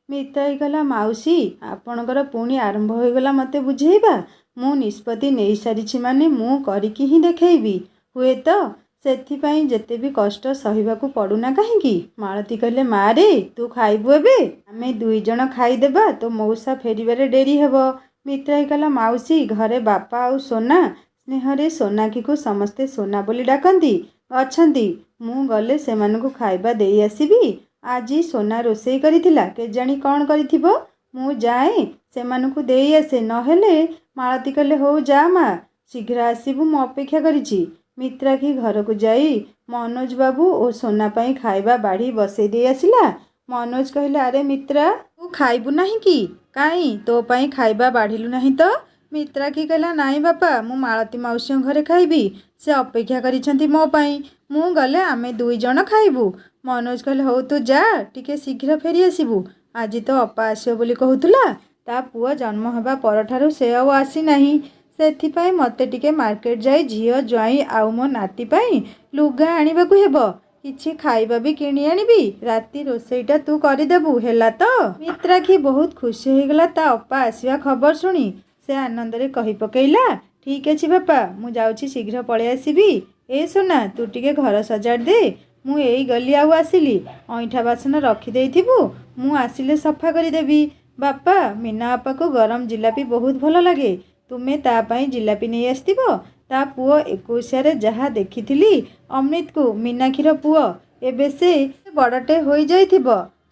ମିତ୍ରାଇ କହିଲା, ମାଉସୀ ଆପଣଙ୍କର ପୁଣି ଆରମ୍ଭ ହୋଇଗଲା ମୋତେ ବୁଝେଇବା। ମୁଁ ନିଷ୍ପତ୍ତି ନେଇସାରିଛି ମାନେ ମୁଁ କରିକି ହିଁ ଦେଖେଇବି। ହୁଏତ ସେଥିପାଇଁ ଯେତେ ବି କଷ୍ଟ ସହିବାକୁ ପଡ଼ୁନା କାହିଁକି। ମାଳତୀ କହିଲେ, ମା ରେ ତୁ ଖାଇବୁ ଏବେ? ଆମେ 2 ଜଣ ଖାଇଦେବା, ତୋ ମଉସା ଫେରିବାରେ ଡେରି ହେବ। ମିତ୍ରାଇ କହିଲା, ମାଉସୀ ଘରେ ବାପା ଆଉ ସୋନା, ସ୍ନେହରେ ସୋନାକ୍ଷୀକୁ ସମସ୍ତେ ସୋନା ବୋଲି ଡାକନ୍ତି, ଅଛନ୍ତି। ମୁଁ ଗଲେ ସେମାନଙ୍କୁ ଖାଇବା ଦେଇ ଆସିବି। ଆଜି ସୋନା ରୋଷେଇ କରିଥିଲା, କେଜାଣି କ'ଣ କରିଥିବ। ମୁଁ ଯାଏ ସେମାନଙ୍କୁ ଦେଇ ଆସେ। ନହେଲେ ମାଳତୀ କହିଲେ, ହଉ ଯା ମା, ଶୀଘ୍ର ଆସିବୁ, ମୁଁ ଅପେକ୍ଷା କରିଛି। ମିତ୍ରାକ୍ଷୀ ଘରକୁ ଯାଇ ମନୋଜ ବାବୁ ଓ ସୋନା ପାଇଁ ଖାଇବା ବାଢ଼ି ବସେଇ ଦେଇ ଆସିଲା। ମନୋଜ କହିଲେ, ଆରେ ମିତ୍ରା ତୁ ଖାଇବୁ ନାହିଁ କି? କାହିଁ ତୋ ପାଇଁ ଖାଇବା ବାଢ଼ିଲୁ ନାହିଁ ତ? ମିତ୍ରାକ୍ଷୀ କହିଲା, ନାଇଁ ବାପା, ମୁଁ ମାଳତୀ ମାଉସୀଙ୍କ ଘରେ ଖାଇବି। ସେ ଅପେକ୍ଷା କରିଛନ୍ତି ମୋ ପାଇଁ। ମୁଁ ଗଲେ ଆମେ 2 ଜଣ ଖାଇବୁ। ମନୋଜ କହିଲେ, ହଉ ତୁ ଯା, ଟିକେ ଶୀଘ୍ର ଫେରି ଆସିବୁ। ଆଜି ତ ଅପା ଆସିବ ବୋଲି କହୁଥିଲା। ତା ପୁଅ ଜନ୍ମ ହେବା ପରଠାରୁ ସେ ଆଉ ଆସିନାହିଁ। ସେଥିପାଇଁ ମୋତେ ଟିକେ ମାର୍କେଟ ଯାଇ ଝିଅ ଜ୍ୱାଇଁ ଆଉ ମୋ ନାତି ପାଇଁ ଲୁଗା ଆଣିବାକୁ ହେବ। କିଛି ଖାଇବା ବି କିଣି ଆଣିବି। ରାତି ରୋଷେଇଟା ତୁ କରିଦେବୁ, ହେଲା ତ? ମିତ୍ରାକ୍ଷୀ ବହୁତ ଖୁସି ହୋଇଗଲା ତା ଅପା ଆସିବା ଖବର ଶୁଣି। ସେ ଆନନ୍ଦରେ କହି ପକେଇଲା, ଠିକ୍ ଅଛି ବାପା, ମୁଁ ଯାଉଛି, ଶୀଘ୍ର ପଳେଇ ଆସିବି। ଏ ସୋନା ତୁ ଟିକେ ଘର ସଜାଡ଼ି ଦେ। ମୁଁ ଏଇ ଗଲି ଆଉ ଆସିଲି। ଅଇଁଠା ବାସନ ରଖିଦେଇଥିବୁ, ମୁଁ ଆସିଲେ ସଫା କରିଦେବି। ବାପା, ମୀନା ବାପାକୁ ଗରମ ଜିଲାପି ବହୁତ ଭଲ ଲାଗେ। ତୁମେ ତା ପାଇଁ ଜିଲାପି ନେଇ ଆସିଥିବ। ତା ପୁଅ 21ରେ ଯାହା ଦେଖିଥିଲି ଅମିତକୁ, ମୀନାକ୍ଷୀର ପୁଅ, ଏବେ ସେ ବଡ଼ଟେ ହୋଇଯାଇଥିବ।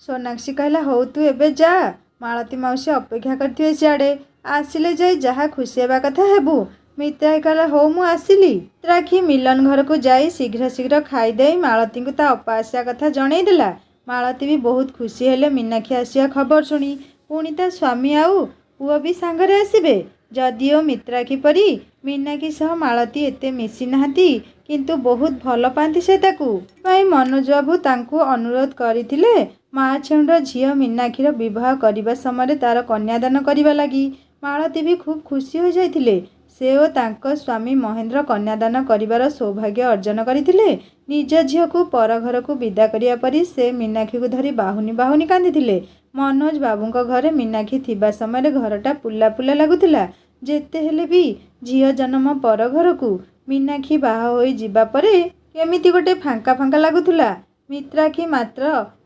ସୋନାକ୍ଷୀ କହିଲା, ହଉ ତୁ ଏବେ ଯା, ମାଳତୀ ମାଉସୀ ଅପେକ୍ଷା କରିଥିବେ ସିଆଡ଼େ। ଆସିଲେ ଯାଇ ଯାହା ଖୁସି ହେବା କଥା ହେବୁ। ମିତ୍ରାଇ କହିଲା, ହଉ ମୁଁ ଆସିଲି। ମିତ୍ରାକ୍ଷୀ ମିଲନ ଘରକୁ ଯାଇ ଶୀଘ୍ର ଶୀଘ୍ର ଖାଇଦେଇ ମାଳତୀଙ୍କୁ ତା ଅପା ଆସିବା କଥା ଜଣେଇ ଦେଲା। ମାଳତୀ ବି ବହୁତ ଖୁସି ହେଲେ ମୀନାକ୍ଷୀ ଆସିବା ଖବର ଶୁଣି। ପୁଣି ତା ସ୍ୱାମୀ ଆଉ ପୁଅ ବି ସାଙ୍ଗରେ ଆସିବେ। ଯଦିଓ ମିତ୍ରାକ୍ଷୀ ପରି ମୀନାକ୍ଷୀ ସହ ମାଳତୀ ଏତେ ମିଶି ନାହାନ୍ତି, କିନ୍ତୁ ବହୁତ ଭଲ ପାଆନ୍ତି ସେ ତାକୁ। ପାଇଁ ମନୋଜ ବାବୁ ତାଙ୍କୁ ଅନୁରୋଧ କରିଥିଲେ ମା ଛେଉଣ୍ଡ ଝିଅ ମୀନାକ୍ଷୀର ବିବାହ କରିବା ସମୟରେ ତାର କନ୍ୟାଦାନ କରିବା ଲାଗି। ମାଳତୀ ବି ଖୁବ୍ ଖୁସି ହୋଇଯାଇଥିଲେ। ସେ ଓ ତାଙ୍କ ସ୍ୱାମୀ ମହେନ୍ଦ୍ର କନ୍ୟାଦାନ କରିବାର ସୌଭାଗ୍ୟ ଅର୍ଜନ କରିଥିଲେ। ନିଜ ଝିଅକୁ ପର ଘରକୁ ବିଦା କରିବା ପରି ସେ ମୀନାକ୍ଷୀକୁ ଧରି ବାହୁନି ବାହୁନି କାନ୍ଦିଥିଲେ। ମନୋଜ ବାବୁଙ୍କ ଘରେ ମୀନାକ୍ଷୀ ଥିବା ସମୟରେ ଘରଟା ପୁଲା ପୁଲା ଲାଗୁଥିଲା। ଯେତେ ହେଲେ ବି ଝିଅ ଜନ୍ମ ପର ଘରକୁ ମୀନାକ୍ଷୀ ବାହା ହୋଇ ଯିବା ପରେ କେମିତି ଗୋଟେ ଫାଙ୍କା ଫାଙ୍କା ଲାଗୁଥିଲା। ମିତ୍ରାକ୍ଷୀ ମାତ୍ର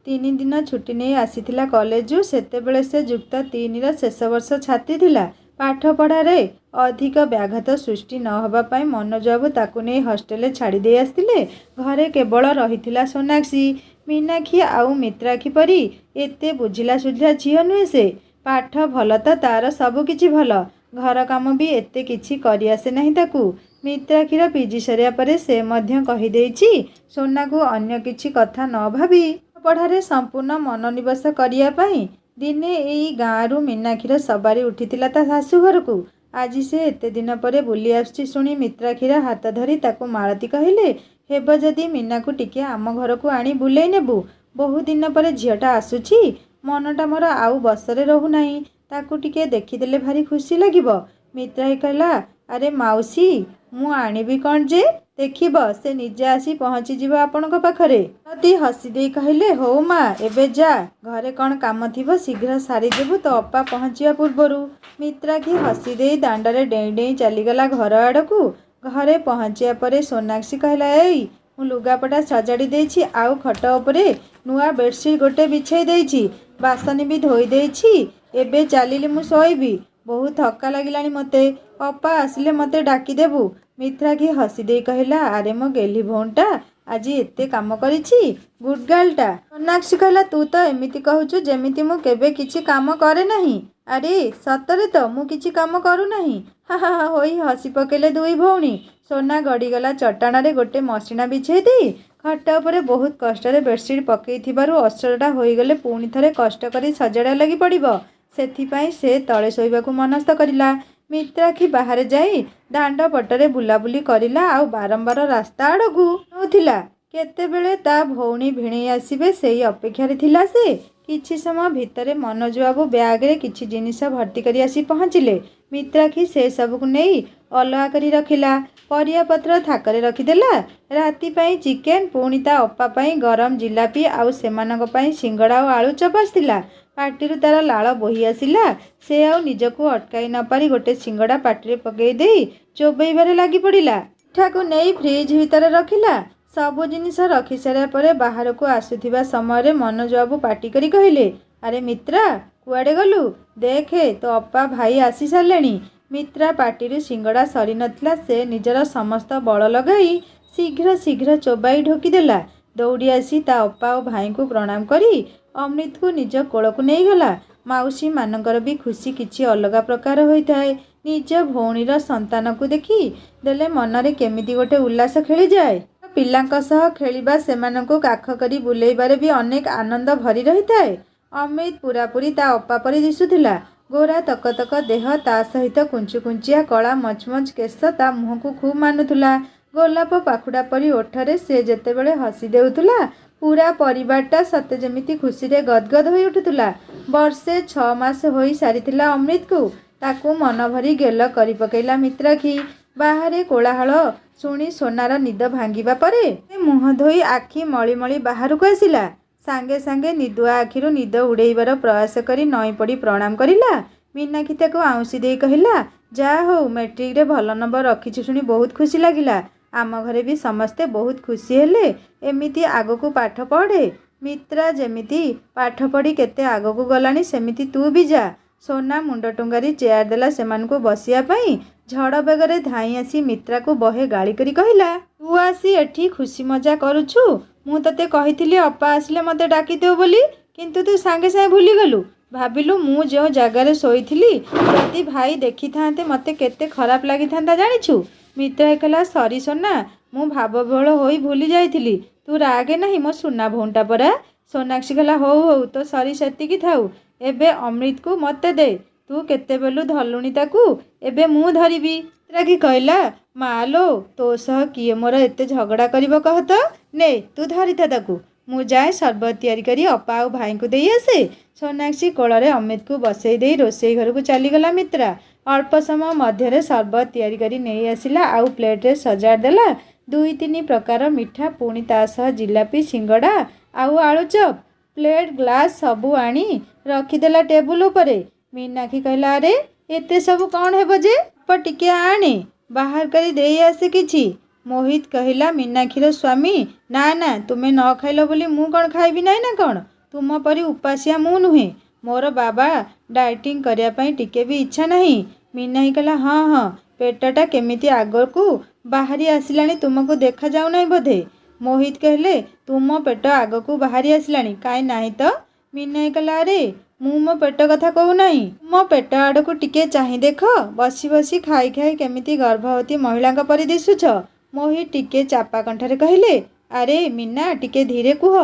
3 ଦିନ ଛୁଟି ନେଇ ଆସିଥିଲା କଲେଜରୁ। ସେତେବେଳେ ସେ ଯୁକ୍ତ 3ର ଶେଷ ବର୍ଷ ଛାତ୍ରୀ ଥିଲା। ପାଠପଢ଼ାରେ ଅଧିକ ବ୍ୟାଘାତ ସୃଷ୍ଟି ନ ହେବା ପାଇଁ ମନୋଜ ବାବୁ ତାକୁ ନେଇ ହଷ୍ଟେଲରେ ଛାଡ଼ି ଦେଇ ଆସିଥିଲେ। ଘରେ କେବଳ ରହିଥିଲା ସୋନାକ୍ଷୀ। ମୀନାକ୍ଷୀ ଆଉ ମିତ୍ରାକ୍ଷୀ ପରି ଏତେ ବୁଝିଲା ସୁଝିଲା ଝିଅ ନୁହେଁ ସେ। ପାଠ ଭଲ ତ ତାର ସବୁ କିଛି ଭଲ। ଘର କାମ ବି ଏତେ କିଛି କରିଆସେ ନାହିଁ ତାକୁ। ମିତ୍ରାକ୍ଷୀର ପିଜି ସରିବା ପରେ ସେ ମଧ୍ୟ କହିଦେଇଛି ସୋନାକୁ ଅନ୍ୟ କିଛି କଥା ନ ଭାବି ପଢ଼ାରେ ସମ୍ପୂର୍ଣ୍ଣ ମନୋନିବେଶ କରିବା ପାଇଁ। ଦିନେ ଏଇ ଗାଁରୁ ମୀନାକ୍ଷୀର ସବାରି ଉଠିଥିଲା ତା ଶାଶୁଘରକୁ। ଆଜି ସେ ଏତେ ଦିନ ପରେ ବୁଲି ଆସୁଛି ଶୁଣି ମିତ୍ରାକ୍ଷୀର ହାତ ଧରି ତାକୁ ମାଳତୀ କହିଲେ, ହେବ ଯଦି ମୀନାକୁ ଟିକେ ଆମ ଘରକୁ ଆଣି ବୁଲେଇ ନେବୁ। ବହୁ ଦିନ ପରେ ଝିଅଟା ଆସୁଛି, ମନଟା ମୋର ଆଉ ବସରେ ରହୁନାହିଁ। ତାକୁ ଟିକେ ଦେଖିଦେଲେ ଭାରି ଖୁସି ଲାଗିବ। ମିତ୍ରାକ୍ଷୀ କହିଲା, ଆରେ ମାଉସୀ, ମୁଁ ଆଣିବି କ'ଣ ଯେ? ଦେଖିବ ସେ ନିଜେ ଆସି ପହଞ୍ଚିଯିବ ଆପଣଙ୍କ ପାଖରେ। ମାଳତୀ ହସି ଦେଇ କହିଲେ, ହଉ ମା, ଏବେ ଯା, ଘରେ କ'ଣ କାମ ଥିବ ଶୀଘ୍ର ସାରିଦେବୁ ତୋ ଅପା ପହଞ୍ଚିବା ପୂର୍ବରୁ। ମିତ୍ରାକ୍ଷୀ ହସି ଦେଇ ଦାଣ୍ଡରେ ଡେଇଁ ଡେଇଁ ଚାଲିଗଲା ଘର ଆଡ଼କୁ। ଘରେ ପହଞ୍ଚିବା ପରେ ସୋନାକ୍ଷୀ କହିଲା, ଏଇ ମୁଁ ଲୁଗାପଟା ସଜାଡ଼ି ଦେଇଛି, ଆଉ ଖଟ ଉପରେ ନୂଆ ବେଡ଼ସିଟ୍ ଗୋଟେ ବିଛେଇ ଦେଇଛି, ବାସନ ବି ଧୋଇ ଦେଇଛି। ଏବେ ଚାଲିଲି ମୁଁ ଶୋଇବି। ବହୁତ ଥକା ଲାଗିଲାଣି ମୋତେ। ଅପା ଆସିଲେ ମୋତେ ଡାକିଦେବୁ। ମିତ୍ରାକ୍ଷୀ ହସି ଦେଇ କହିଲା, ଆରେ ମୋ ଗେହ୍ଲି ଭଉଣୀଟା, ଆଜି ଏତେ କାମ କରିଛି। ଗୁଡ୍ ଗାର୍ଲଟା। ସୋନାକ୍ଷୀ କହିଲା ତୁ ତ ଏମିତି କହୁଛୁ ଯେମିତି ମୁଁ କେବେ କିଛି କାମ କରେ ନାହିଁ। ଆରେ ସତରେ ତ ମୁଁ କିଛି କାମ କରୁନାହିଁ। ହା ହା ହା ହୋଇ ହସି ପକେଇଲେ ଦୁଇ ଭଉଣୀ। ସୋନା ଗଡ଼ିଗଲା ଚଟାଣରେ ଗୋଟେ ମସିଣା ବିଛେଇ ଦେଇ। ଖଟ ଉପରେ ବହୁତ କଷ୍ଟରେ ବେଡ଼ସିଟ୍ ପକେଇଥିବାରୁ ଅସଜଡ଼ା ହୋଇଗଲେ ପୁଣି ଥରେ କଷ୍ଟ କରି ସଜଡ଼ା ଲାଗି ପଡ଼ିବ। ସେଥିପାଇଁ ସେ ତଳେ ଶୋଇବାକୁ ମନସ୍ଥ କରିଲା। ମିତ୍ରାକ୍ଷୀ ବାହାରେ ଯାଇ ଦାଣ୍ଡ ପଟରେ ବୁଲାବୁଲି କରିଲା ଆଉ ବାରମ୍ବାର ରାସ୍ତା ଆଡ଼କୁ ନଉଥିଲା। କେତେବେଳେ ତା ଭଉଣୀ ଭିଣେଇ ଆସିବେ ସେଇ ଅପେକ୍ଷାରେ ଥିଲା ସେ। କିଛି ସମୟ ଭିତରେ ମନୋଜବାବୁ ବ୍ୟାଗରେ କିଛି ଜିନିଷ ଭର୍ତ୍ତି କରି ଆସି ପହଞ୍ଚିଲେ। ମିତ୍ରାକ୍ଷୀ ସେ ସବୁକୁ ନେଇ ଅଲଗା କରି ରଖିଲା। ପରିବାପତ୍ର ଥାକରେ ରଖିଦେଲା। ରାତି ପାଇଁ ଚିକେନ, ପୁଣି ତା ଅପା ପାଇଁ ଗରମ ଜିଲାପି ଆଉ ସେମାନଙ୍କ ପାଇଁ ସିଙ୍ଗଡ଼ା ଓ ଆଳୁ ଚପ୍ ଆସିଥିଲା। ପାଟିରୁ ତାର ଲାଳ ବୋହି ଆସିଲା। ସେ ଆଉ ନିଜକୁ ଅଟକାଇ ନ ପାରି ଗୋଟେ ସିଙ୍ଗଡ଼ା ପାଟିରେ ପକେଇ ଦେଇ ଚୋବେଇବାରେ ଲାଗି ପଡ଼ିଲା। ପିଠାକୁ ନେଇ ଫ୍ରିଜ୍ ଭିତରେ ରଖିଲା। ସବୁ ଜିନିଷ ରଖିସାରିବା ପରେ ବାହାରକୁ ଆସୁଥିବା ସମୟରେ ମନୋଜବାବୁ ପାଟି କରି କହିଲେ, ଆରେ ମିତ୍ରା କୁଆଡ଼େ ଗଲୁ? ଦେଖେ ତୋ ଅପା ଭାଇ ଆସି ସାରିଲେଣି। ମିତ୍ରା ପାଟିରୁ ସିଙ୍ଗଡ଼ା ସରି ନଥିଲା। ସେ ନିଜର ସମସ୍ତ ବଳ ଲଗାଇ ଶୀଘ୍ର ଶୀଘ୍ର ଚୋବାଇ ଢୋକିଦେଲା। ଦୌଡ଼ି ଆସି ତା ଅପା ଓ ଭାଇଙ୍କୁ ପ୍ରଣାମ କରି ଅମୃତକୁ ନିଜ କୋଳକୁ ନେଇଗଲା। ମାଉସୀମାନଙ୍କର ବି ଖୁସି କିଛି ଅଲଗା ପ୍ରକାର ହୋଇଥାଏ। ନିଜ ଭଉଣୀର ସନ୍ତାନକୁ ଦେଖି ଦେଲେ ମନରେ କେମିତି ଗୋଟେ ଉଲ୍ଲାସ ଖେଳିଯାଏ। ପିଲାଙ୍କ ସହ ଖେଳିବା, ସେମାନଙ୍କୁ କାଖ କରି ବୁଲେଇବାରେ ବି ଅନେକ ଆନନ୍ଦ ଭରି ରହିଥାଏ। ଅମୃତ ପୂରାପୂରି ତା ଅପା ପରି ଦିଶୁଥିଲା। ଗୋରା ତକତକ ଦେହ, ତା ସହିତ କୁଞ୍ଚୁକୁଞ୍ଚିଆ କଳା ମଚମଚ କେଶ ତା ମୁହଁକୁ ଖୁବ୍ ମାନୁଥିଲା। ଗୋଲାପ ପାଖୁଡ଼ା ପରି ଓଠରେ ସେ ଯେତେବେଳେ ହସି ଦେଉଥିଲା, ପୂରା ପରିବାରଟା ସତେ ଯେମିତି ଖୁସିରେ ଗଦଗଦ ହୋଇ ଉଠୁଥିଲା। ବର୍ଷେ 6 ମାସ ହୋଇ ସାରିଥିଲା ଅମୃତକୁ। ତାକୁ ମନଭରି ଗେଲ କରି ପକେଇଲା ମିତ୍ରାକ୍ଷୀ। ବାହାରେ କୋଳାହଳ ଶୁଣି ସୋନାର ନିଦ ଭାଙ୍ଗିବା ପରେ ସେ ମୁହଁ ଧୋଇ ଆଖି ମଳି ମଳି ବାହାରକୁ ଆସିଲା। ସାଙ୍ଗେ ସାଙ୍ଗେ ନିଦୁଆ ଆଖିରୁ ନିଦ ଉଡ଼େଇବାର ପ୍ରୟାସ କରି ନଇଁ ପଡ଼ି ପ୍ରଣାମ କରିଲା। ମୀନାକ୍ଷୀ ତାକୁ ଆଉଁସି ଦେଇ କହିଲା, ଯାହା ହଉ ମେଟ୍ରିକରେ ଭଲ ନମ୍ବର ରଖିଛୁ ଶୁଣି ବହୁତ ଖୁସି ଲାଗିଲା। ଆମ ଘରେ ବି ସମସ୍ତେ ବହୁତ ଖୁସି ହେଲେ। ଏମିତି ଆଗକୁ ପାଠ ପଢ଼େ। ମିତ୍ରା ଯେମିତି ପାଠ ପଢ଼ି କେତେ ଆଗକୁ ଗଲାଣି, ସେମିତି ତୁ ବି ଯା। ସୋନା ମୁଣ୍ଡ ଟୁଙ୍ଗାରି ଚେୟାର ଦେଲା ସେମାନଙ୍କୁ ବସିବା ପାଇଁ। ଝଡ଼ ବେଗରେ ଧାଇଁ ଆସି ମିତ୍ରାକୁ ବହେ ଗାଳି କରି କହିଲା, ତୁ ଆସି ଏଠି ଖୁସି ମଜା କରୁଛୁ? ମୁଁ ତତେ କହିଥିଲି ଅପା ଆସିଲେ ମୋତେ ଡାକିଦେଉ ବୋଲି, କିନ୍ତୁ ତୁ ସାଙ୍ଗେ ସାଙ୍ଗେ ଭୁଲିଗଲୁ। ଭାବିଲୁ ମୁଁ ଯେଉଁ ଜାଗାରେ ଶୋଇଥିଲି ଯଦି ଭାଇ ଦେଖିଥାନ୍ତେ ମୋତେ କେତେ ଖରାପ ଲାଗିଥାନ୍ତା ଜାଣିଛୁ? ମିତ୍ରା କହିଲା, ସରି ସୋନା, ମୁଁ ଭାବବିହ୍ୱଳ ହୋଇ ଭୁଲି ଯାଇଥିଲି। ତୁ ରାଗେ ନାହିଁ, ମୋ ସୁନା ଭଉଣୀଟା ପରା। ସୋନାକ୍ଷୀ କହିଲା, ହଉ ହଉ ତୋ ସରି ସେତିକି ଥାଉ। ଏବେ ଅମୃତକୁ ମୋତେ ଦେ। ତୁ କେତେବେଳୁ ଧରିଲୁଣି ତାକୁ, ଏବେ ମୁଁ ଧରିବି। ମିତ୍ରାକ୍ଷୀ କହିଲା, ମା ଲୋ, ତୋ ସହ କିଏ ମୋର ଏତେ ଝଗଡ଼ା କରିବ କହ ତ? ନେ ତୁ ଧରିଥା ତାକୁ। ମୁଁ ଯାଏ ସରବତ ତିଆରି କରି ଅପା ଆଉ ଭାଇଙ୍କୁ ଦେଇ ଆସେ। ସୋନାକ୍ଷୀ କୋଳରେ ଅମୃତକୁ ବସେଇ ଦେଇ ରୋଷେଇ ଘରକୁ ଚାଲିଗଲା ମିତ୍ରା। ଅଳ୍ପ ସମୟ ମଧ୍ୟରେ ସରବତ ତିଆରି କରି ନେଇ ଆସିଲା ଆଉ ପ୍ଲେଟ୍ରେ ସଜାଡ଼ି ଦେଲା 2-3 ପ୍ରକାର ମିଠା, ପୁଣି ତା ସହ ଜିଲାପି, ସିଙ୍ଗଡ଼ା ଆଉ ଆଳୁଚପ୍। ପ୍ଲେଟ୍ ଗ୍ଲାସ୍ ସବୁ ଆଣି ରଖିଦେଲା ଟେବୁଲ ଉପରେ। ମୀନାକ୍ଷୀ କହିଲା, ଆରେ ଏତେ ସବୁ କ'ଣ ହେବ ଯେ? ଟିକେ ଆଣେ, ବାହାର କରି ଦେଇ ଆସେ କିଛି। ମୋହିତ କହିଲା, ମୀନାକ୍ଷୀର ସ୍ୱାମୀ, ନା ନା, ତୁମେ ନ ଖାଇଲ ବୋଲି ମୁଁ କ'ଣ ଖାଇବି ନାହିଁ ନା କ'ଣ? ତୁମ ପରି ଉପାସିଆ ମୁଁ ନୁହେଁ। ମୋର ବାବା ଡାଏଟିଂ କରିବା ପାଇଁ ଟିକେ ବି ଇଚ୍ଛା ନାହିଁ। ମୀନାକ୍ଷୀ କହିଲା, ହଁ ହଁ, ପେଟଟା କେମିତି ଆଗକୁ ବାହାରି ଆସିଲାଣି, ତୁମକୁ ଦେଖାଯାଉ ନାହିଁ ବୋଧେ? ମୋହିତ କହିଲେ, ତୁମ ପେଟ ଆଗକୁ ବାହାରି ଆସିଲାଣି କାହିଁ ନାହିଁ ତ? ମୀନାକ୍ଷୀ କହିଲା, ଆରେ ମୁଁ ମୋ ପେଟ କଥା କହୁନାହିଁ। ମୋ ପେଟ ଆଡ଼କୁ ଟିକେ ଚାହିଁ ଦେଖ। ବସି ବସି ଖାଇ ଖାଇ କେମିତି ଗର୍ଭବତୀ ମହିଳାଙ୍କ ପରି ଦିଶୁଛ। ମୋହିତ ଟିକେ ଚାପା କଣ୍ଠରେ କହିଲେ, ଆରେ ମୀନା, ଟିକେ ଧୀରେ କୁହ,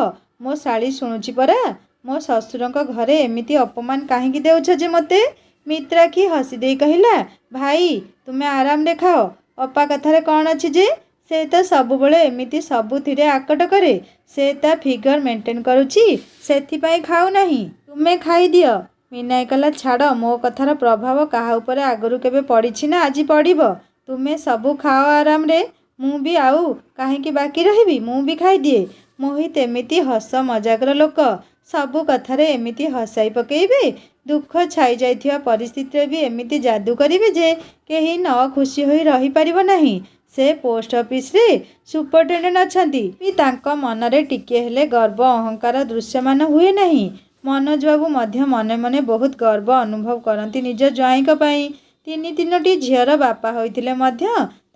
ମୋ ଶାଳୀ ଶୁଣୁଛି ପରା। ମୋ ଶ୍ୱଶୁରଙ୍କ ଘରେ ଏମିତି ଅପମାନ କାହିଁକି ଦେଉଛ ଯେ ମୋତେ? ମିତ୍ରାକ୍ଷୀ ହସି ଦେଇ କହିଲା, ଭାଇ ତୁମେ ଆରାମରେ ଖାଅ। ଅପା କଥାରେ କ'ଣ ଅଛି ଯେ? ସେ ତ ସବୁବେଳେ ଏମିତି ସବୁଥିରେ ଆକଟ କରେ। ସେ ତା ଫିଗର ମେଣ୍ଟେନ୍ କରୁଛି, ସେଥିପାଇଁ ଖାଉ ନାହିଁ। ତୁମେ ଖାଇଦିଅ। ମୀନାକ୍ଷୀ କହିଲା, ଛାଡ଼, ମୋ କଥାର ପ୍ରଭାବ କାହା ଉପରେ ଆଗରୁ କେବେ ପଡ଼ିଛି ନା ଆଜି ପଡ଼ିବ? ତୁମେ ସବୁ ଖାଅ ଆରାମରେ। ମୁଁ ବି ଆଉ କାହିଁକି ବାକି ରହିବି? ମୁଁ ବି ଖାଇଦିଏ। ମୋହିତ ଏମିତି ହସ ମଜାକର ଲୋକ। ସବୁ କଥାରେ ଏମିତି ହସାଇ ପକେଇବେ। ଦୁଃଖ ଛାଇ ଯାଇଥିବା ପରିସ୍ଥିତିରେ ବି ଏମିତି ଯାଦୁ କରିବେ ଯେ କେହି ନ ଖୁସି ହୋଇ ରହିପାରିବ ନାହିଁ। ସେ ପୋଷ୍ଟ ଅଫିସରେ ସୁପରିଟେଣ୍ଡେଣ୍ଟ ଅଛନ୍ତି ବି ତାଙ୍କ ମନରେ ଟିକିଏ ହେଲେ ଗର୍ବ ଅହଙ୍କାର ଦୃଶ୍ୟମାନ ହୁଏ ନାହିଁ। ମନୋଜବାବୁ ମଧ୍ୟ ମନେ ମନେ ବହୁତ ଗର୍ବ ଅନୁଭବ କରନ୍ତି ନିଜ ଜ୍ୱାଇଁଙ୍କ ପାଇଁ। 3-3ଟି ଝିଅର ବାପା ହୋଇଥିଲେ ମଧ୍ୟ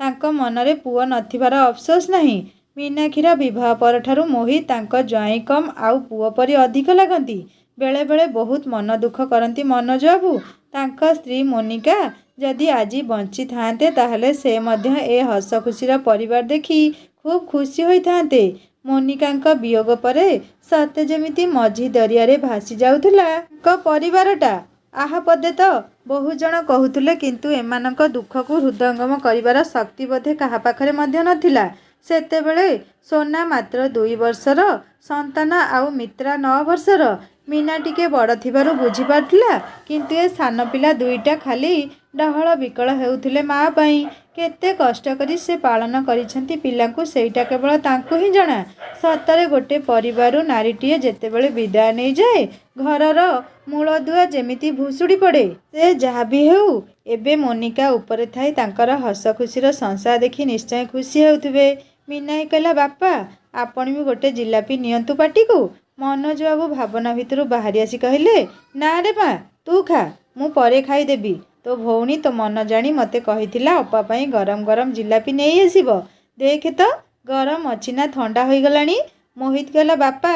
ତାଙ୍କ ମନରେ ପୁଅ ନଥିବାର ଅଫସୋସ ନାହିଁ। मीनाक्षीर विवाह परठारु मोहित तांको ज्वाई कम आउ पुओ परी अधिक लागंती। बेले बेले बहुत मन दुख करती मनोज बाबू। तांको स्त्री मोनिका जदि आज बंची थांते ताहले से मध्य ए हस खुशीर परिवार देखी खूब खुशी होइथांते। मोनिका वियोग परे सते जेमिति मझी दरिया भासी जाउथुला परिवारटा। आहा पदे तो बहु जन कहूले किंतु एमानक दुख को हृदयंगम करिवार शक्ति बोधे कहा पाखरे मध्य नथिला। सेतेबेले सोना मात्र 2 वर्षर संतान आउ मित्रा 9 वर्षर। मीना टिके बड़ थिबारु बुझी पारथिला किंतु ए सान पिला दुईटा खाली डहळ विकळ हेउथिले माँ पई। केते कष्ट करी से पालन करिसेंती पिलांकु सेईटा केवल तांकु ही जणा। सतरे गोटे परिवारु नारीटिए जेतेबेले विदाय नहीं जाए घरर मूलदुआ जेमिति भुसुड़ी पड़े। से जहा भी हेउ एबे मोनिका उपरे थाई तांकर हस खुशीर संसार देखी निश्चय खुशी हेउथिबे। मीना कहला बापा आपण भी गोटे जिलापी नियंतु पाटिकु। मनोज बाबू भावना भितर बाहरी आसी कहले ना रे माँ तू खा मु परे खाईदेवी। तो भौणी तो मन जानी मते कहिथिला अपा पई गरम गरम जिलापी नहीं आसीबो। देख तो गरम अच्छी ना ठंडा होई गलानी। मोहित कहला बापा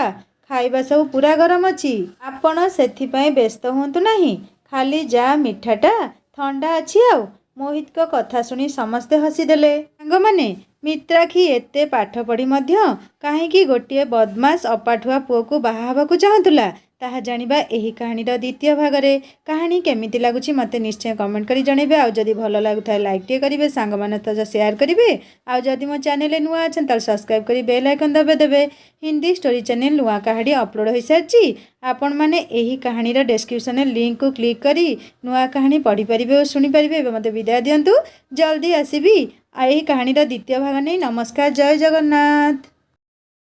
खाइबा सब पूरा गरम अच्छी आपण सेथिपाई व्यस्त हुंतु नहीं खाली जा मिठाटा ठंडा अच्छी आउ। मोहित को कथा सुनी समस्ते हसीदेले। सांग माने मित्राक्षी एते पाठ पढ़ी मध्य काहेकि गोटे बदमाश अपाठुआ पुओ को बाहा हबाकू चाहुतुला ताहा जानिबा एही कहानीर द्वितीय भागरे। कहानी केमिति लागुची मते निश्चय कमेंट करी जणेबे। आउ जदि भल लागुथाय लाइक टे करिवे सांग माने तो शेयर करिवे। आउ जदि मो चैनल नुआ अछन ताल सब्सक्राइब करी बेल आइकन दबे देबे। हिंदी स्टोरी चैनल नुआ कहानी अपलोड होई सारची। आपण माने एही कहानीर डिस्क्रिप्शन लिंक को क्लिक करी नुआ कहानी पढ़ी परिबे और सुनी परिबे। एबे मते विदाय दियंतु जल्दी आसीबी एही कहानीर द्वितीय भाग नै। नमस्कार जय जगन्नाथ।